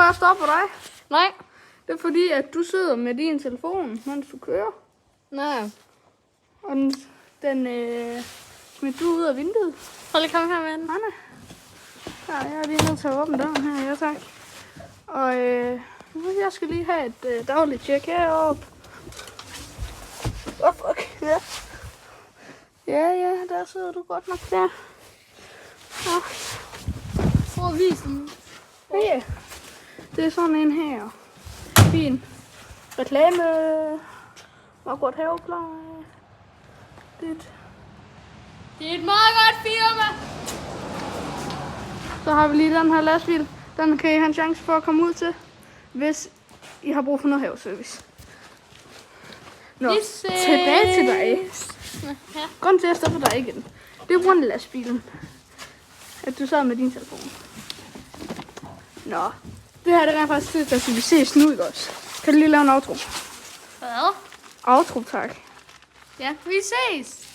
hvorfor jeg stopper dig. Nej. Det er fordi, at du sidder med din telefon, mens du kører. Nej. Og den smidt du ud af vinduet. Prøv lige at komme her med den. Nej. Ja, jeg er lige nødt til at åbne døren her. Ja, tak. Og jeg skal lige have et dagligt tjek heroppe. Oh, fuck. Ja. Ja, der sidder du godt nok der. Ja. Prøv at vise den. Ja. Det er sådan en her. Fin reklame. Margot Havepleje. Det er et meget godt firma. Så har vi lige den her lastbil. Den kan I have en chance for at komme ud til, hvis I har brug for noget haveservice. Nå, tilbage til dig. Ja. Grunden til, at jeg stopper dig igen. Det er one-lastbilen. At du sad med din telefon. Nå, det her det er rent faktisk tid til, at vi ses nu, ikke også? Kan du lige lave en outro? Hvad? Outro, tak. Ja, vi ses.